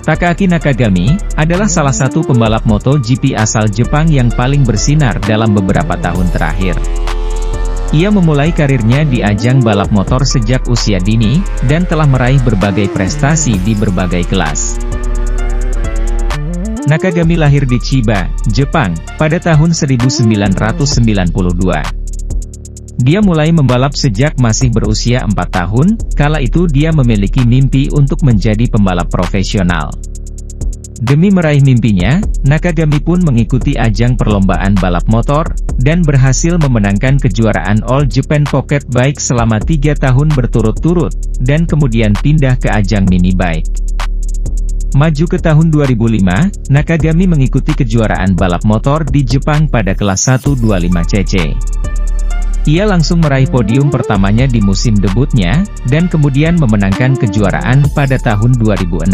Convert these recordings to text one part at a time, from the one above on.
Takaaki Nakagami adalah salah satu pembalap MotoGP asal Jepang yang paling bersinar dalam beberapa tahun terakhir. Ia memulai karirnya di ajang balap motor sejak usia dini, dan telah meraih berbagai prestasi di berbagai kelas. Nakagami lahir di Chiba, Jepang, pada tahun 1992. Dia mulai membalap sejak masih berusia 4 tahun, kala itu dia memiliki mimpi untuk menjadi pembalap profesional. Demi meraih mimpinya, Nakagami pun mengikuti ajang perlombaan balap motor, dan berhasil memenangkan kejuaraan All Japan Pocket Bike selama 3 tahun berturut-turut, dan kemudian pindah ke ajang mini bike. Maju ke tahun 2005, Nakagami mengikuti kejuaraan balap motor di Jepang pada kelas 125cc. Ia langsung meraih podium pertamanya di musim debutnya, dan kemudian memenangkan kejuaraan pada tahun 2006.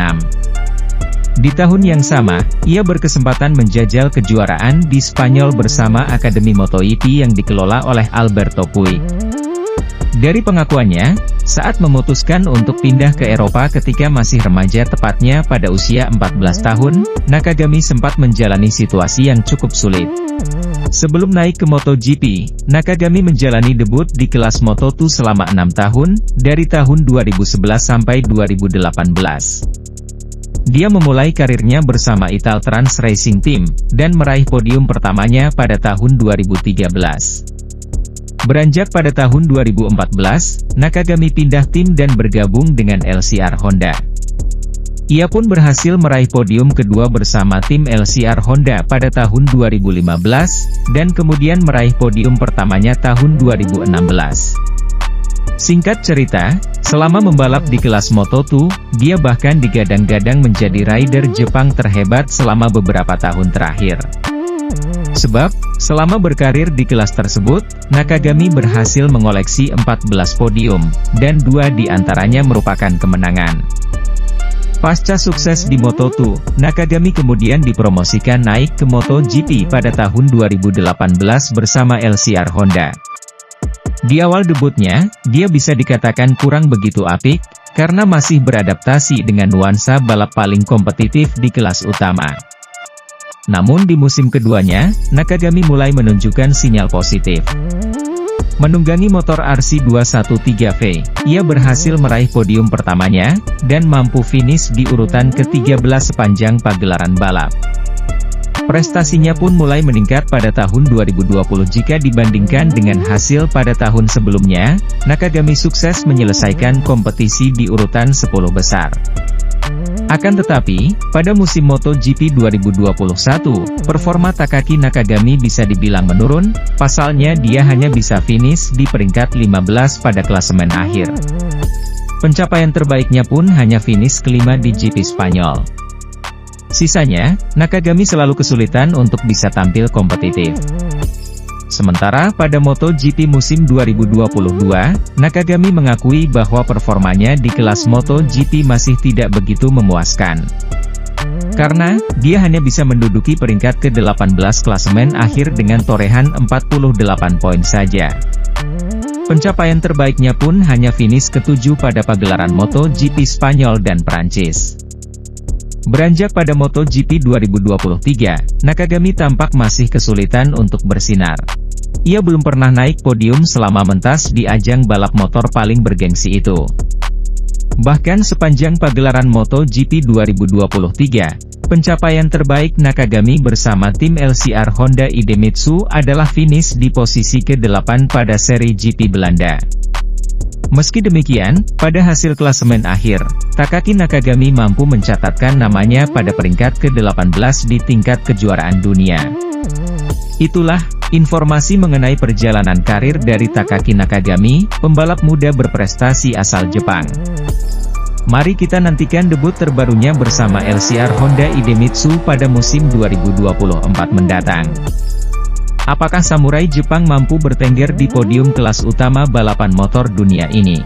Di tahun yang sama, ia berkesempatan menjajal kejuaraan di Spanyol bersama Akademi MotoGP yang dikelola oleh Alberto Puig. Dari pengakuannya, saat memutuskan untuk pindah ke Eropa ketika masih remaja tepatnya pada usia 14 tahun, Nakagami sempat menjalani situasi yang cukup sulit. Sebelum naik ke MotoGP, Nakagami menjalani debut di kelas Moto2 selama 6 tahun, dari tahun 2011 sampai 2018. Dia memulai karirnya bersama Italtrans Racing Team, dan meraih podium pertamanya pada tahun 2013. Beranjak pada tahun 2014, Nakagami pindah tim dan bergabung dengan LCR Honda. Ia pun berhasil meraih podium kedua bersama tim LCR Honda pada tahun 2015, dan kemudian meraih podium pertamanya tahun 2016. Singkat cerita, selama membalap di kelas Moto2, dia bahkan digadang-gadang menjadi rider Jepang terhebat selama beberapa tahun terakhir. Sebab, selama berkarir di kelas tersebut, Nakagami berhasil mengoleksi 14 podium, dan 2 di antaranya merupakan kemenangan. Pasca sukses di Moto2, Nakagami kemudian dipromosikan naik ke MotoGP pada tahun 2018 bersama LCR Honda. Di awal debutnya, dia bisa dikatakan kurang begitu apik, karena masih beradaptasi dengan nuansa balap paling kompetitif di kelas utama. Namun di musim keduanya, Nakagami mulai menunjukkan sinyal positif. Menunggangi motor RC213V, ia berhasil meraih podium pertamanya, dan mampu finish di urutan ke-13 sepanjang pagelaran balap. Prestasinya pun mulai meningkat pada tahun 2020 jika dibandingkan dengan hasil pada tahun sebelumnya. Nakagami sukses menyelesaikan kompetisi di urutan 10 besar. Akan tetapi, pada musim MotoGP 2021, performa Takaaki Nakagami bisa dibilang menurun, pasalnya dia hanya bisa finish di peringkat 15 pada klasemen akhir. Pencapaian terbaiknya pun hanya finish kelima di GP Spanyol. Sisanya, Nakagami selalu kesulitan untuk bisa tampil kompetitif. Sementara pada MotoGP musim 2022, Nakagami mengakui bahwa performanya di kelas MotoGP masih tidak begitu memuaskan. Karena, dia hanya bisa menduduki peringkat ke-18 klasemen akhir dengan torehan 48 poin saja. Pencapaian terbaiknya pun hanya finish ke-7 pada pagelaran MotoGP Spanyol dan Prancis. Beranjak pada MotoGP 2023, Nakagami tampak masih kesulitan untuk bersinar. Ia belum pernah naik podium selama mentas di ajang balap motor paling bergengsi itu. Bahkan sepanjang pagelaran MotoGP 2023, pencapaian terbaik Nakagami bersama tim LCR Honda Idemitsu adalah finish di posisi ke-8 pada seri GP Belanda. Meski demikian, pada hasil klasemen akhir, Takaaki Nakagami mampu mencatatkan namanya pada peringkat ke-18 di tingkat kejuaraan dunia. Itulah informasi mengenai perjalanan karir dari Takaaki Nakagami, pembalap muda berprestasi asal Jepang. Mari kita nantikan debut terbarunya bersama LCR Honda Idemitsu pada musim 2024 mendatang. Apakah samurai Jepang mampu bertengger di podium kelas utama balapan motor dunia ini?